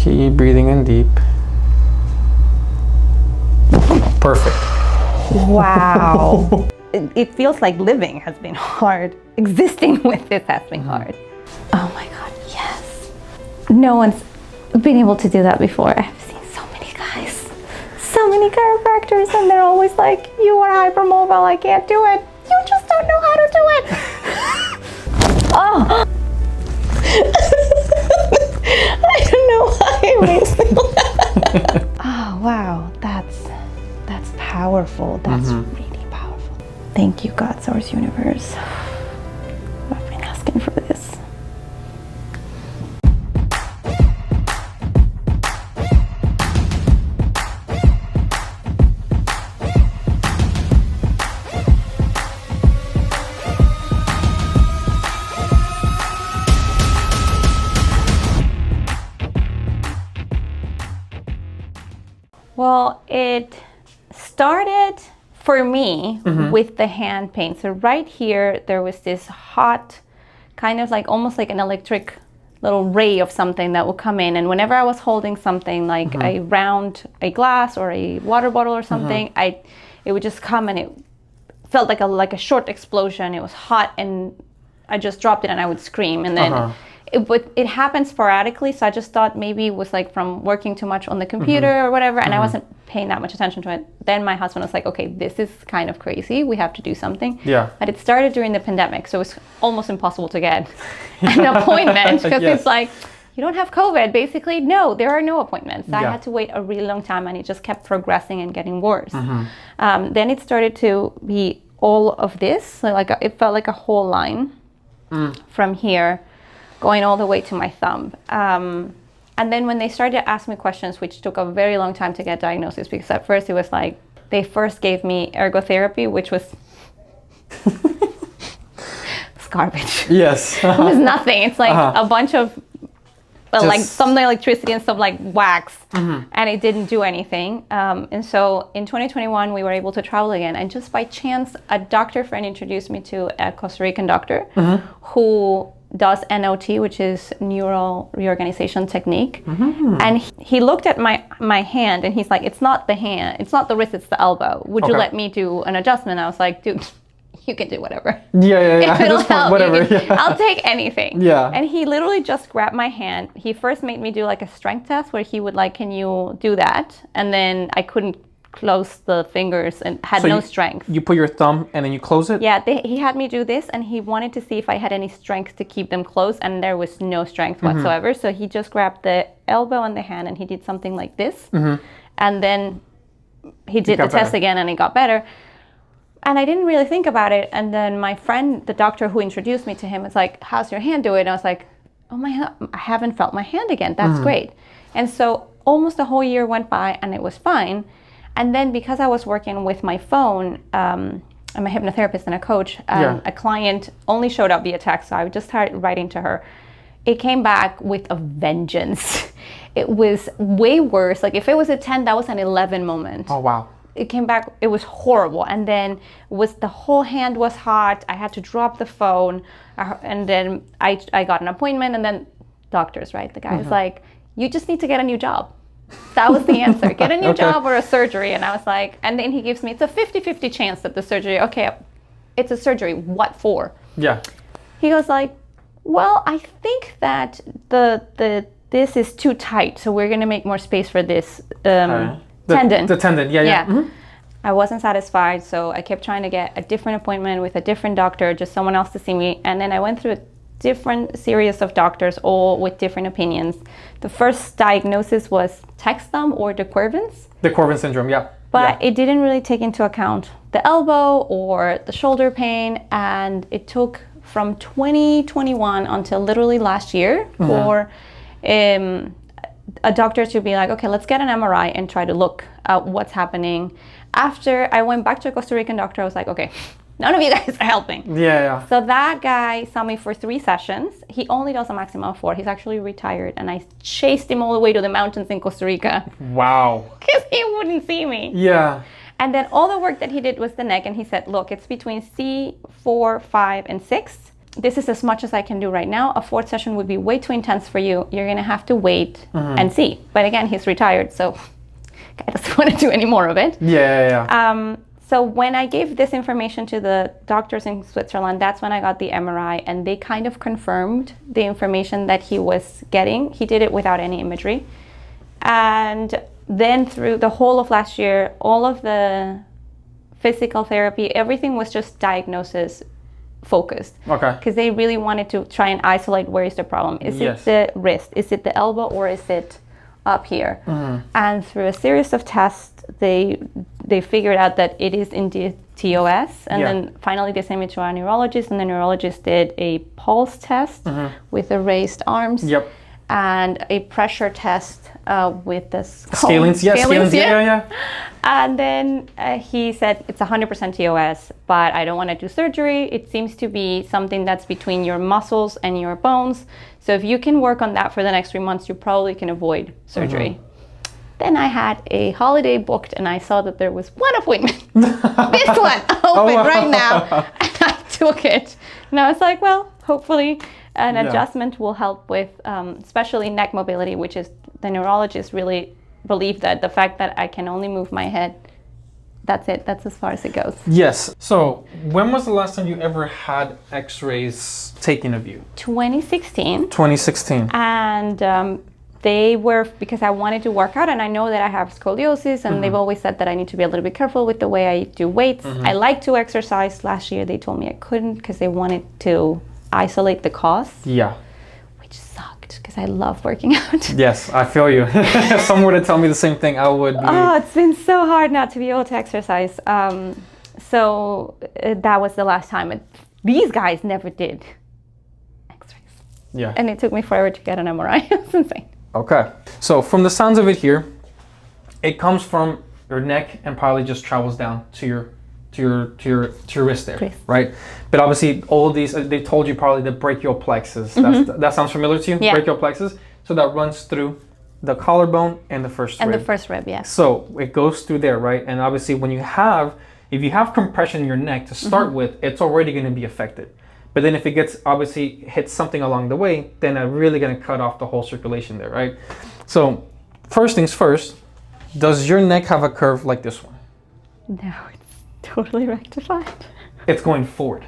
Keep breathing in deep. Perfect. Wow. It feels like living has been hard. Existing with this has been hard. Oh my God, yes. No one's been able to do that before. I've seen so many guys, so many chiropractors, and they're always like, you are hypermobile, I can't do it. You just don't know how to do it. Oh. I don't know why it makes me laugh. Oh, wow, that's powerful. That's really powerful. Thank you, God, Source, Universe. I've been asking for this. Well, it started for me with the hand pain. So right here, there was this hot, kind of like almost like an electric little ray of something that would come in. And whenever I was holding something like a glass or a water bottle or something, it would just come and it felt like a short explosion. It was hot and I just dropped it and I would scream. And then it happened sporadically, so I just thought maybe it was like from working too much on the computer or whatever, and I wasn't paying that much attention to it. Then my husband was like, okay, this is kind of crazy, we have to do something. But it started during the pandemic, so it was almost impossible to get an appointment because it's like, you don't have COVID, basically. No, there are no appointments. I had to wait a really long time and it just kept progressing and getting worse. Then it started to be all of this, so like it felt like a whole line from here going all the way to my thumb. And then when they started to ask me questions, which took a very long time to get diagnosis, because at first it was like, they first gave me ergotherapy, which was it's garbage. Yes. It was nothing. It's like a bunch of, like some electricity and some like wax, and it didn't do anything. And so in 2021, we were able to travel again. And just by chance, a doctor friend introduced me to a Costa Rican doctor who does NOT, which is neural reorganization technique. And he looked at my hand and he's like, it's not the hand, it's not the wrist, it's the elbow. Would you let me do an adjustment? I was like, dude, you can do whatever. If it'll help, whatever. I'll take anything. And he literally just grabbed my hand. He first made me do like a strength test where he would like, can you do that? And then I couldn't close the fingers and had no strength. You put your thumb and then you close it? Yeah, he had me do this and he wanted to see if I had any strength to keep them closed, and there was no strength whatsoever. So he just grabbed the elbow and the hand and he did something like this. And then he did the test again and it got better. And I didn't really think about it. And then my friend, the doctor who introduced me to him, was like, how's your hand doing? And I was like, oh my, I haven't felt my hand again. That's great. And so almost a whole year went by and it was fine. And then because I was working with my phone, I'm a hypnotherapist and a coach, a client only showed up via text, so I just started writing to her. It came back with a vengeance. It was way worse. Like if it was a 10, that was an 11 moment. Oh, wow. It came back, it was horrible. And then the whole hand was hot. I had to drop the phone. And then I got an appointment, and then doctors, right? The guy was like, you just need to get a new job. That was the answer. Get a new job or a surgery. And I was like, and then he gives me, it's a 50-50 chance that the surgery, it's a surgery, what for? He goes like, well, I think that this is too tight, so we're going to make more space for this tendon. The tendon, I wasn't satisfied, so I kept trying to get a different appointment with a different doctor, just someone else to see me. And then I went through a different series of doctors, all with different opinions. The first diagnosis was text thumb or de Quervain's. De Quervain syndrome, But it didn't really take into account the elbow or the shoulder pain. And it took from 2021 until literally last year for a doctor to be like, okay, let's get an MRI and try to look at what's happening. After I went back to a Costa Rican doctor, I was like, okay, none of you guys are helping. So that guy saw me for 3 sessions. He only does a maximum of 4. He's actually retired. And I chased him all the way to the mountains in Costa Rica. Wow. Because he wouldn't see me. And then all the work that he did was the neck. And he said, look, it's between C4, 5, and 6. this is as much as I can do right now. A fourth session would be way too intense for you. You're going to have to wait and see. But again, he's retired, so I doesn't want to do any more of it. Yeah. So when I gave this information to the doctors in Switzerland, that's when I got the MRI, and they kind of confirmed the information that he was getting. He did it without any imagery. And then through the whole of last year, all of the physical therapy, everything was just diagnosis focused. Okay. Because they really wanted to try and isolate where is the problem. Is it the wrist? Is it the elbow? Or is it up here? And through a series of tests, they figured out that it is indeed TOS. And then finally they sent me to our neurologist, and the neurologist did a pulse test with the raised arms. And a pressure test with the scalings. Yeah. And then he said it's 100% TOS, but I don't want to do surgery. It seems to be something that's between your muscles and your bones. So if you can work on that for the next 3 months, you probably can avoid surgery. Then I had a holiday booked, and I saw that there was one appointment. This one open right now. And I took it. And I was like, well, hopefully an adjustment will help with especially neck mobility, which is the neurologist really believed that the fact that I can only move my head, that's it. That's as far as it goes. Yes. So when was the last time you ever had x-rays taken of you? 2016. 2016. And they were, because I wanted to work out, and I know that I have scoliosis, and they've always said that I need to be a little bit careful with the way I do weights. I like to exercise. Last year they told me I couldn't because they wanted to isolate the cause. Yeah. Which sucked because I love working out. Yes, I feel you. If someone were to tell me the same thing, I would be... Oh, it's been so hard not to be able to exercise. So that was the last time. These guys never did x-rays. Yeah. And it took me forever to get an MRI. It's insane. Okay. So from the sounds of it here, it comes from your neck and probably just travels down to your wrist there, right? But obviously all of these, they told you probably the brachial plexus. That sounds familiar to you? Yeah. Brachial plexus. So that runs through the collarbone and the first rib. And the first rib, yeah. So it goes through there, right? And obviously if you have compression in your neck to start with, it's already going to be affected. But then if it hits something along the way, then it's really going to cut off the whole circulation there, right? So first things first, does your neck have a curve like this one? No, it's totally rectified. It's going forward,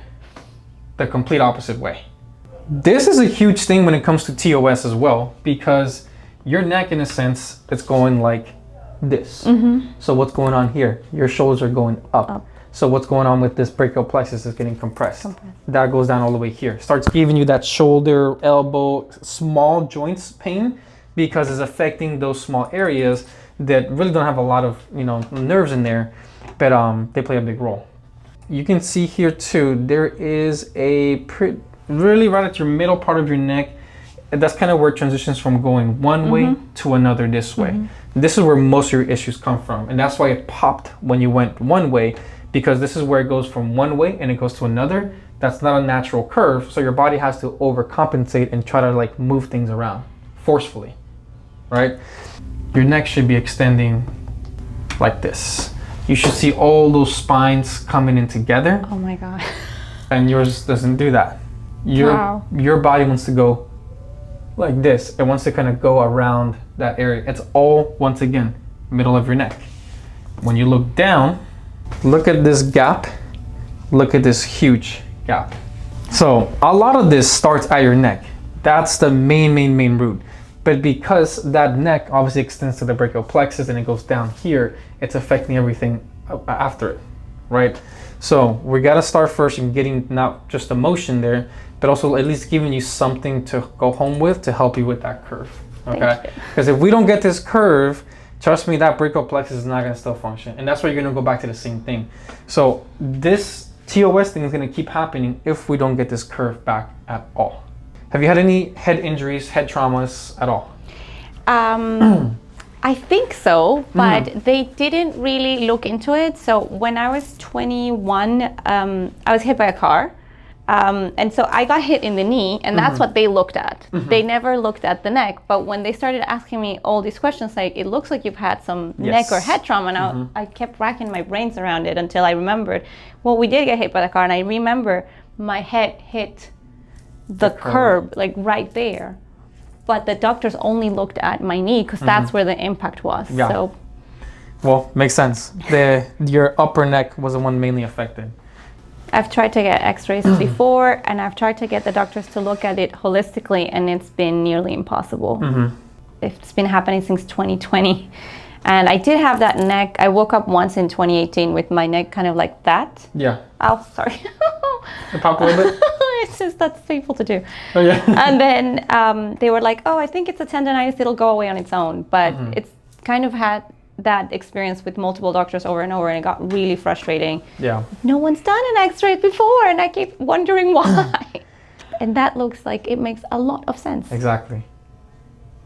the complete opposite way. This is a huge thing when it comes to TOS as well, because your neck, in a sense, it's going like this. So what's going on here? Your shoulders are going up. So what's going on with this brachial plexus is getting compressed. That goes down all the way here. Starts giving you that shoulder, elbow, small joints pain because it's affecting those small areas that really don't have a lot of nerves in there, but they play a big role. You can see here too, there is really right at your middle part of your neck. That's kind of where it transitions from going one way to another this way. This is where most of your issues come from, and that's why it popped when you went one way, because this is where it goes from one way and it goes to another. That's not a natural curve, so your body has to overcompensate and try to move things around forcefully, right? Your neck should be extending like this. You should see all those spines coming in together. Oh my God. And yours doesn't do that. Your body wants to go like this. It wants to kind of go around that area. It's all, once again, middle of your neck. When you look down, look at this gap. Look at this huge gap. So a lot of this starts at your neck. That's the main root. But because that neck obviously extends to the brachial plexus and it goes down here, it's affecting everything after it, right? So we got to start first in getting not just the motion there, but also at least giving you something to go home with to help you with that curve, okay? Because if we don't get this curve, trust me, that brachial plexus is not going to still function. And that's why you're going to go back to the same thing. So this TOS thing is going to keep happening if we don't get this curve back at all. Have you had any head injuries, head traumas at all? I think so, but they didn't really look into it. So when I was 21, I was hit by a car. And so I got hit in the knee, and that's what they looked at. They never looked at the neck. But when they started asking me all these questions, like, it looks like you've had some neck or head trauma. And I kept racking my brains around it until I remembered, well, we did get hit by the car. And I remember my head hit the curb, like right there. But the doctors only looked at my knee because that's where the impact was. Yeah. So, well, makes sense. Your upper neck was the one mainly affected. I've tried to get x-rays before, and I've tried to get the doctors to look at it holistically, and it's been nearly impossible. It's been happening since 2020. And I did have that neck. I woke up once in 2018 with my neck kind of like that. Yeah. Oh, sorry. It popped a little bit? It's just, that's painful to do. Oh, yeah. And then they were like, oh, I think it's a tendonitis. It'll go away on its own. But it's kind of had that experience with multiple doctors over and over, and it got really frustrating. Yeah. No one's done an x-ray before, and I keep wondering why. And that looks like it makes a lot of sense. Exactly.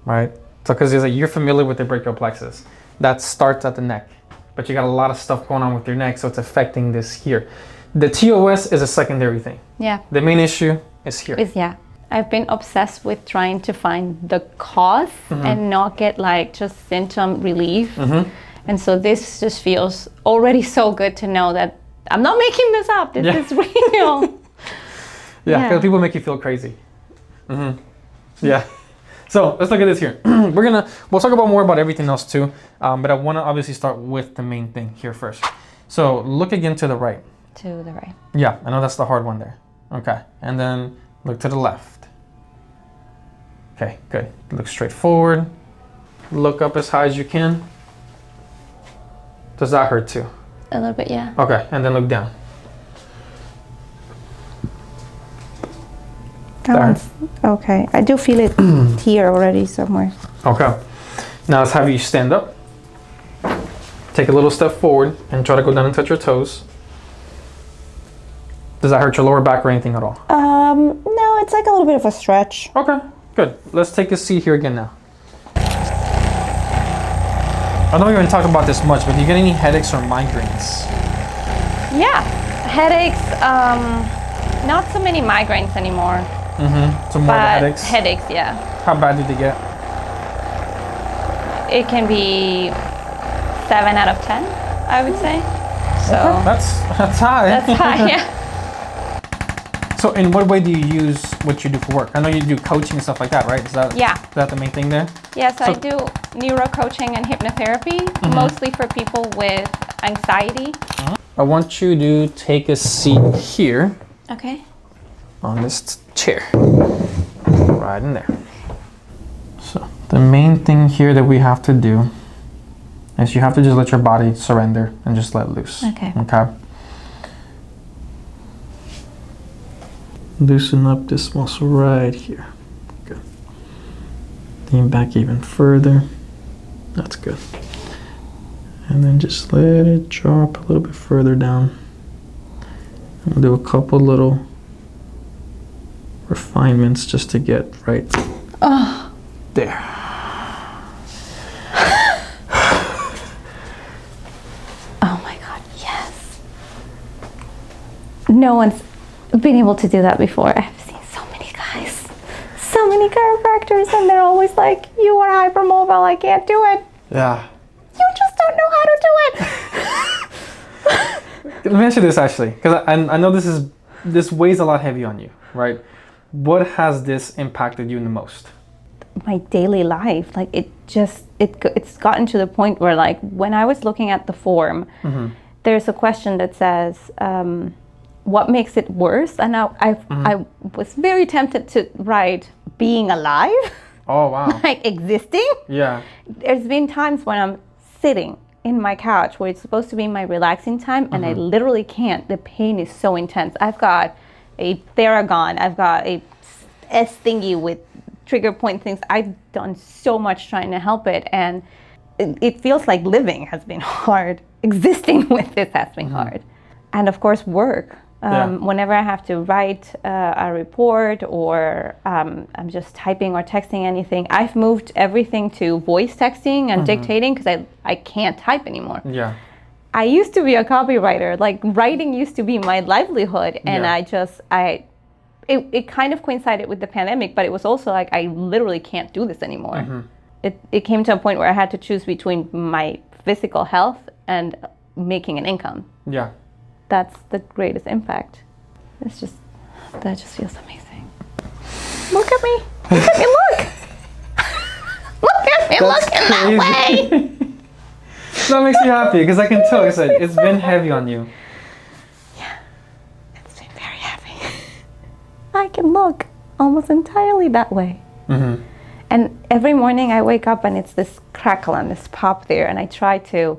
Right? So, because you're familiar with the brachial plexus. That starts at the neck, but you got a lot of stuff going on with your neck, so it's affecting this here. The TOS is a secondary thing. Yeah. The main issue is here. I've been obsessed with trying to find the cause and not get like just symptom relief. And so this just feels already so good to know that I'm not making this up. This is real. Yeah, because people make you feel crazy. Yeah. So let's look at this here. We'll talk about more about everything else too, but I want to obviously start with the main thing here first. So look again to the right. To the right. Yeah, I know that's the hard one there. Okay, and then look to the left. Okay, good. Look straight forward. Look up as high as you can. Does that hurt too? A little bit, yeah. Okay, and then look down. That one's okay. I do feel it here already somewhere. Okay. Now let's have you stand up. Take a little step forward and try to go down and touch your toes. Does that hurt your lower back or anything at all? No, it's like a little bit of a stretch. Okay, good. Let's take a seat here again now. I know we haven't talked about this much, but do you get any headaches or migraines? Yeah, headaches. Not so many migraines anymore. So more headaches? Headaches, yeah. How bad did they get? It can be 7 out of 10, I would say. So okay. That's high. That's high, yeah. So in what way do you use what you do for work? I know you do coaching and stuff like that, right? Is that the main thing there? Yes, I do neuro coaching and hypnotherapy, mostly for people with anxiety. I want you to take a seat here. Okay. On this chair. Right in there. So the main thing here that we have to do is you have to just let your body surrender and just let loose. Okay. Okay. Loosen up this muscle right here. Good. Lean back even further. That's good. And then just let it drop a little bit further down. And we'll do a couple little refinements just to get right there. Oh my God, yes. No one's been able to do that before. I've seen so many guys, so many chiropractors, and they're always like, you are hypermobile, I can't do it. Yeah. You just don't know how to do it. Let me ask you this actually, because I know this weighs a lot heavy on you, right? What has this impacted you the most? My daily life, like it's gotten to the point where, like, when I was looking at the form, there's a question that says, what makes it worse? And I was very tempted to write being alive. Oh, wow. Like existing. Yeah. There's been times when I'm sitting in my couch where it's supposed to be my relaxing time, and I literally can't. The pain is so intense. I've got a Theragun. I've got a S thingy with trigger point things. I've done so much trying to help it, and it feels like living has been hard. Existing with this has been hard. And of course, work. Whenever I have to write a report, or I'm just typing or texting anything, I've moved everything to voice texting and dictating because I can't type anymore. Yeah. I used to be a copywriter. Like, writing used to be my livelihood, and it kind of coincided with the pandemic, but it was also like I literally can't do this anymore. It came to a point where I had to choose between my physical health and making an income. Yeah. That's the greatest impact. That just feels amazing. Look at me. Look at me, look. Look at me, That's looking that way. That makes me happy because I can tell. Like I said, it's been heavy on you. Yeah, it's been very heavy. I can look almost entirely that way. Mm-hmm. And every morning I wake up and it's this crackle and this pop there, and I try to,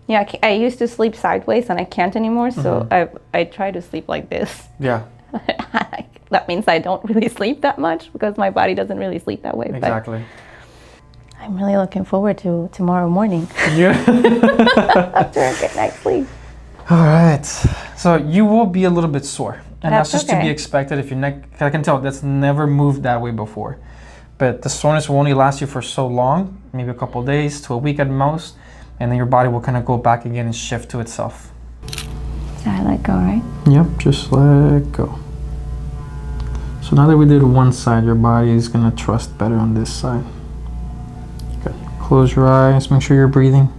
I used to sleep sideways and I can't anymore, so I try to sleep like this. Yeah. That means I don't really sleep that much because my body doesn't really sleep that way. Exactly. But I'm really looking forward to tomorrow morning. Yeah. After a good night's sleep. All right. So you will be a little bit sore. And that's just to be okay. expected if your neck, I can tell that's never moved that way before. But the soreness will only last you for so long, maybe a couple of days to a week at most, and then your body will kind of go back again and shift to itself. So I let go, right? Yep, just let go. So now that we did one side, your body is going to trust better on this side. Good. Close your eyes, make sure you're breathing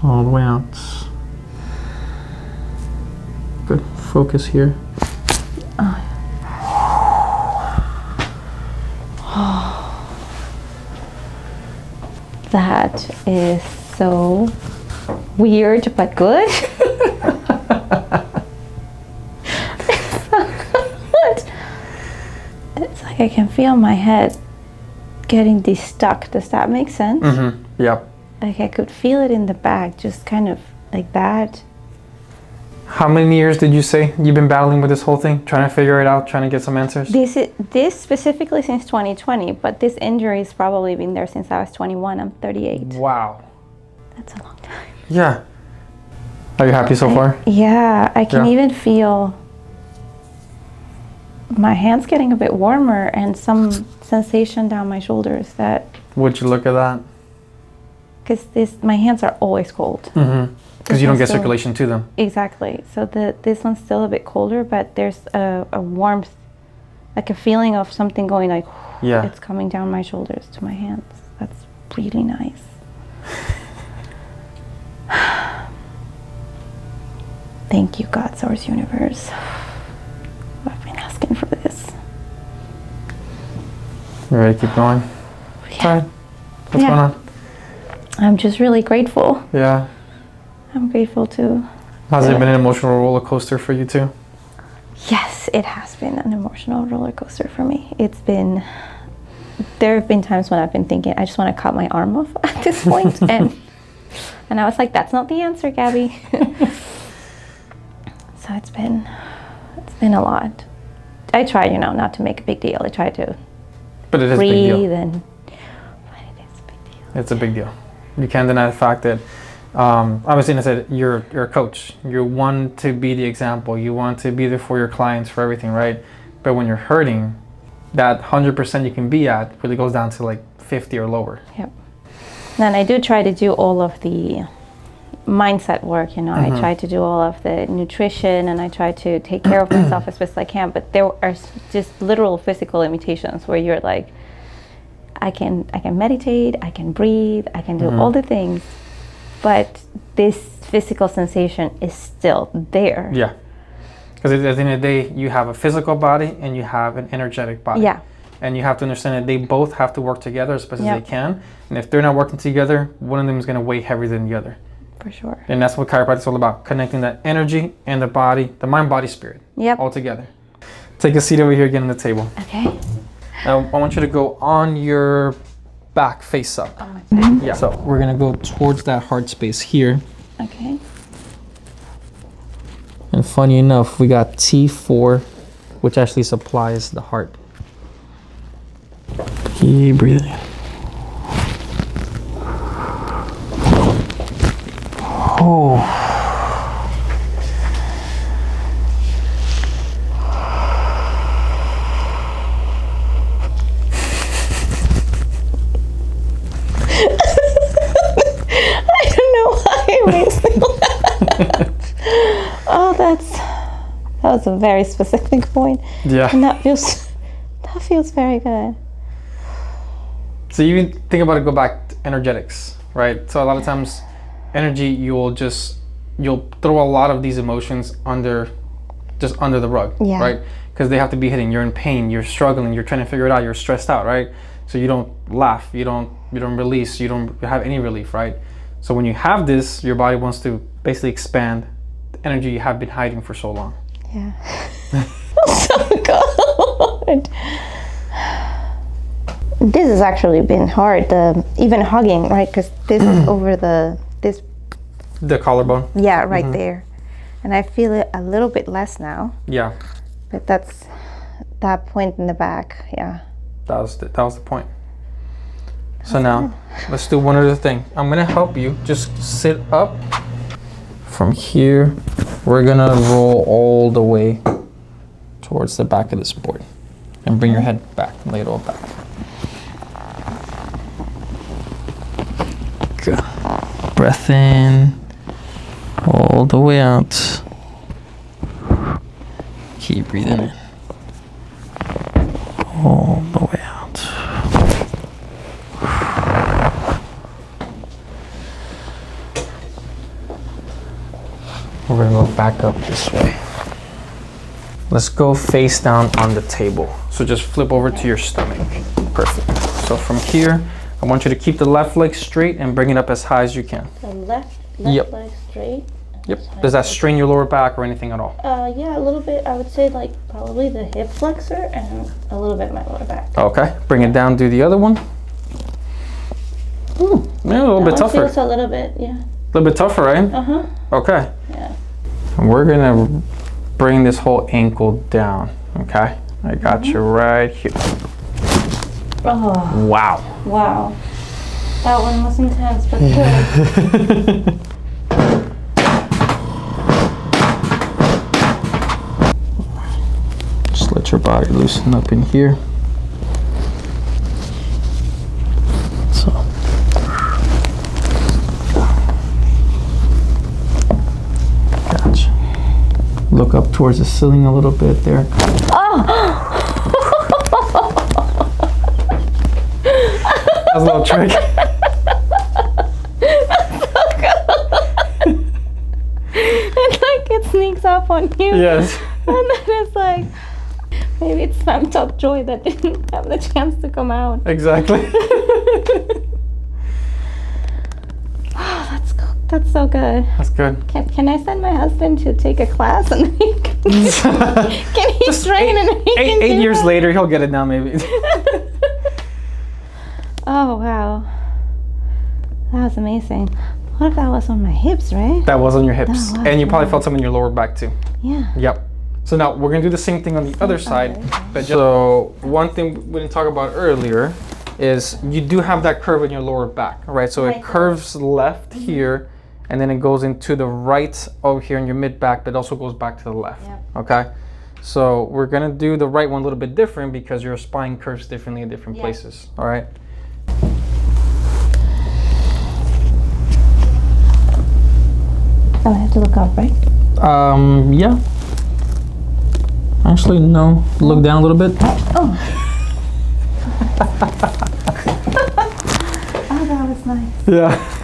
all the way out. Good. Focus here. That is so weird but good. It's so good. It's like I can feel my head getting de-stuck. Does that make sense? Mm-hmm. Yep. Like I could feel it in the back, just kind of like that. How many years did you say you've been battling with this whole thing? Trying to figure it out, trying to get some answers? This specifically since 2020, but this injury's probably been there since I was 21. I'm 38. Wow. That's a long time. Yeah. Are you happy so far? Yeah, I can even feel my hands getting a bit warmer and some sensation down my shoulders that... Would you look at that? Because my hands are always cold. Mm-hmm. Because you don't get circulation to them. Exactly. So this one's still a bit colder, but there's a warmth, like a feeling of something going like, it's coming down my shoulders to my hands. That's really nice. Thank you, God, Source, Universe. I've been asking for this. You ready to keep going? Yeah. All right. What's going on? I'm just really grateful. Yeah. I'm grateful too. Has it been an emotional roller coaster for you too? Yes, it has been an emotional roller coaster for me. There have been times when I've been thinking, I just want to cut my arm off at this point. and I was like, that's not the answer, Gabby. So it's been a lot. I try, not to make a big deal. I try to But it is breathe a big deal. but it is a big deal. It's a big deal. You can't deny the fact that obviously, I said you're a coach. You want to be the example. You want to be there for your clients, for everything, right? But when you're hurting, that 100% you can be at really goes down to like 50 or lower. Yep. And I do try to do all of the mindset work, I try to do all of the nutrition, and I try to take care of myself as best as I can. But there are just literal physical limitations where you're like, I can meditate, I can breathe, I can do all the things. But this physical sensation is still there. Yeah. Because at the end of the day, you have a physical body and you have an energetic body. Yeah. And you have to understand that they both have to work together as best as they can. And if they're not working together, one of them is going to weigh heavier than the other. For sure. And that's what chiropractic is all about, connecting that energy and the body, the mind, body, spirit, all together. Take a seat over here, get on the table. Okay. Now, I want you to go on your back, face up. On my back? Yeah. So we're gonna go towards that heart space here. Okay. And funny enough, we got T4, which actually supplies the heart. Keep breathing. Oh. Oh, that was a very specific point. Yeah. And that feels very good. So you even think about it, go back to energetics, right? So a lot of times energy, you'll throw a lot of these emotions under the rug, right? because they have to be hitting. You're in pain, you're struggling, you're trying to figure it out, you're stressed out, right? So you don't laugh, you don't release, you don't have any relief, right? So when you have this, your body wants to basically expand the energy you have been hiding for so long. Yeah. So good. This has actually been hard, even hugging, right? Because this is over the collarbone. Yeah, right there. And I feel it a little bit less now. Yeah. But that's that point in the back, yeah. That was the point. So now, let's do one other thing. I'm gonna help you. Just sit up. From here, we're gonna roll all the way towards the back of this board. And bring your head back, lay it all back. Good. Breath in, all the way out. Keep breathing in. All the way out. We're gonna go back up this way. Let's go face down on the table. So just flip over to your stomach. Perfect. So from here, I want you to keep the left leg straight and bring it up as high as you can. So left Yep. leg straight. Yep. Does that strain your lower back or anything at all? Yeah, a little bit. I would say like probably the hip flexor and a little bit my lower back. Okay. Bring it down. Do the other one. Ooh, yeah, a little bit tougher. Feels a little bit, yeah. A little bit tougher, right? Uh-huh. Okay. Yeah. And we're gonna bring this whole ankle down. Okay. I got you right here. Oh. Wow. Wow. That one was intense, but good. Just let your body loosen up in here. So. Gotcha. Look up towards the ceiling a little bit there. Oh! That's a little trick. It's like it sneaks up on you. Yes. And then it's like, maybe it's pent up joy that didn't have the chance to come out. Exactly. Oh, that's so good. That's good. Can I send my husband to take a class and then he can he Just train and he can eight do years that? later, he'll get it now, maybe. Oh, wow. That was amazing. What if that was on my hips, right? That was on your hips. That was, And you probably yeah. felt some in your lower back too. Yeah. Yep. So now we're gonna do the same thing on the other side. But so one thing we didn't talk about earlier is you do have that curve in your lower back, right? So Right it there. curves left here, and then it goes into the right over here in your mid back, but it also goes back to the left. Yep. Okay. So we're gonna do the right one a little bit different because your spine curves differently in different Yeah. places. All right. Oh, I have to look up, right? Yeah. Actually, no. Look down a little bit. Oh. Oh, that was nice. Yeah.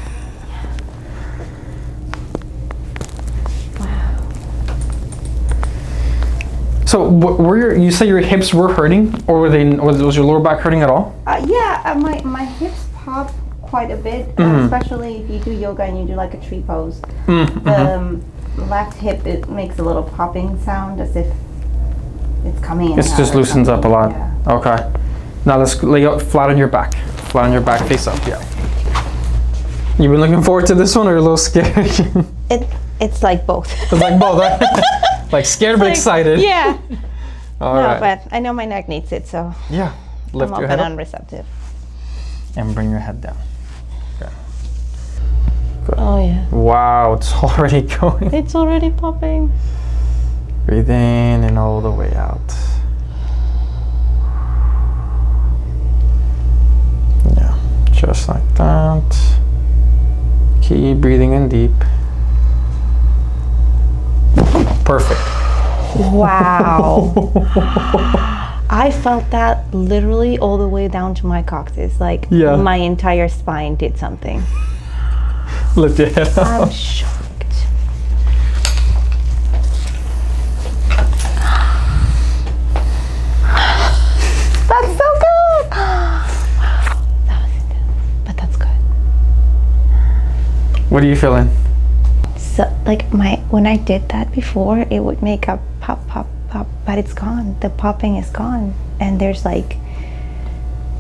So, you say your hips were hurting, or was your lower back hurting at all? Yeah, my hips pop quite a bit, especially if you do yoga and you do like a tree pose. The left hip, it makes a little popping sound as if it's coming in. It just loosens up a lot. Yeah. Okay. Now let's lay out flat on your back. Flat on your back, face up. Yeah. You been looking forward to this one, or you're a little scared? It's like both. It's like both. Right? Like scared but Like, excited. Yeah. All No, right. but I know my neck needs it, so Yeah. Lift I'm your open head and up receptive. and bring your head down. Okay. Oh yeah. Wow, it's already going. It's already popping. Breathe in and all the way out. Yeah, just like that. Keep breathing in deep. Perfect. Wow. I felt that literally all the way down to my coccyx. Like Yeah. my entire spine did something. Lift your head up. I'm shocked. What are you feeling? So like when I did that before, it would make a pop, pop, pop, but it's gone. The popping is gone, and there's like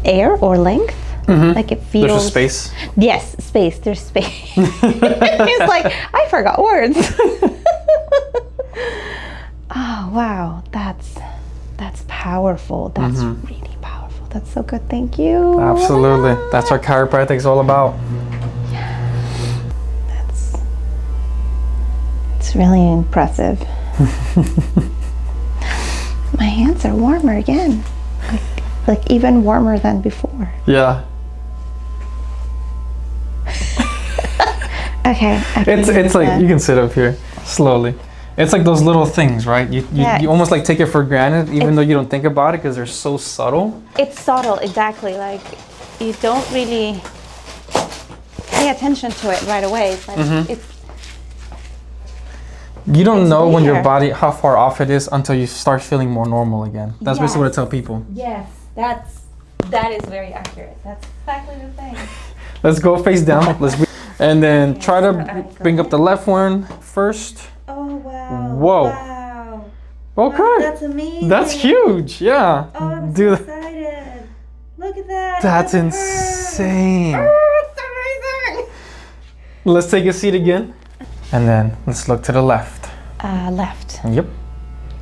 air or length. Like it feels. There's a space. Yes, space. There's space. It's like I forgot words. Oh wow, that's powerful. That's really powerful. That's so good. Thank you. Absolutely. That's what chiropractic is all about. It's really impressive. My hands are warmer again. Like even warmer than before. Yeah. Okay. It's like you can sit up here slowly. It's like those little things, right? You almost like take it for granted, even though you don't think about it because they're so subtle. It's subtle, exactly. Like you don't really pay attention to it right away. It's like You don't know when your there. body, how far off it is until you start feeling more normal again. That's basically what I tell people. Yes, that is very accurate. That's exactly the thing. Let's go face down. And then try to bring up the left one first. Oh wow. Whoa. Wow. Okay. Wow, that's amazing. That's huge. Yeah. Oh, I'm Do so excited. Look at that. That's insane. Oh, it's amazing. Let's take a seat again. And then let's look to the left. Left. Yep.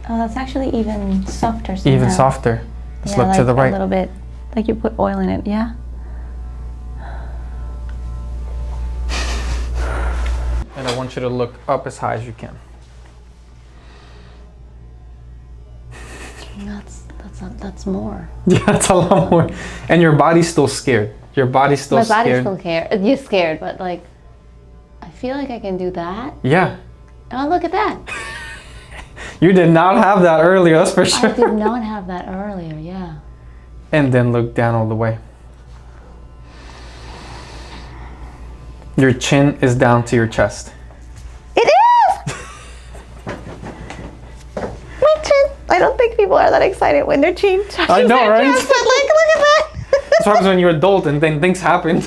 Oh, that's actually even softer. Somehow. Even softer. Let's look like to the right. A little bit, like you put oil in it. Yeah. And I want you to look up as high as you can. That's more. Yeah, it's a lot more. And your body's still scared. Your body's still scared. My body's still scared. You're scared, but like, I feel like I can do that. Yeah. Oh, look at that. You did not have that earlier, that's for sure. I did not have that earlier, yeah. And then look down all the way. Your chin is down to your chest. It is! My chin. I don't think people are that excited when their chin touches I know, their right? chest, but like, look at that. That's what happens when you're adult and then things happen.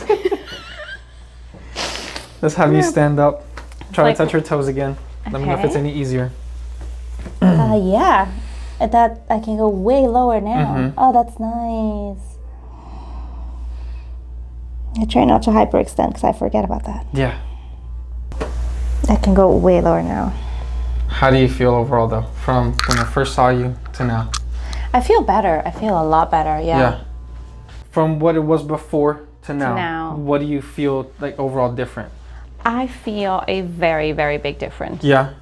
Let's have you stand up. Try to touch your toes again. Let me know if it's any easier. Yeah. That I can go way lower now. Oh, that's nice. I try not to hyperextend because I forget about that. Yeah. I can go way lower now. How do you feel overall though, from when I first saw you to now? I feel better. I feel a lot better, yeah. From what it was before to now, now. What do you feel like overall different? I feel a very, very big difference. Yeah.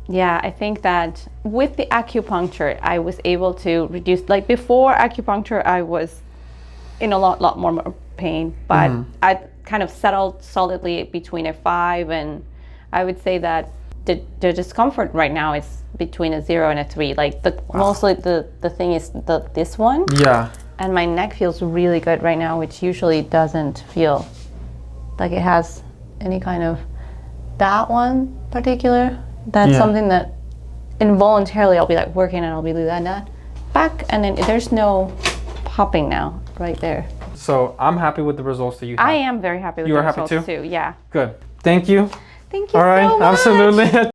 Yeah, I think that with the acupuncture, I was able to reduce, like before acupuncture, I was in a lot more pain, but I kind of settled solidly between a 5, and I would say that the discomfort right now is between a 0 and a 3. Like mostly the thing is this one. Yeah. And my neck feels really good right now, which usually doesn't feel like it has any kind of, that one particular. That's something that involuntarily I'll be like working and I'll be doing that back, and then there's no popping now right there. So I'm happy with the results that you have. I am very happy with You the are happy results too? Yeah. Good. Thank you. Thank you All right. so much. Absolutely.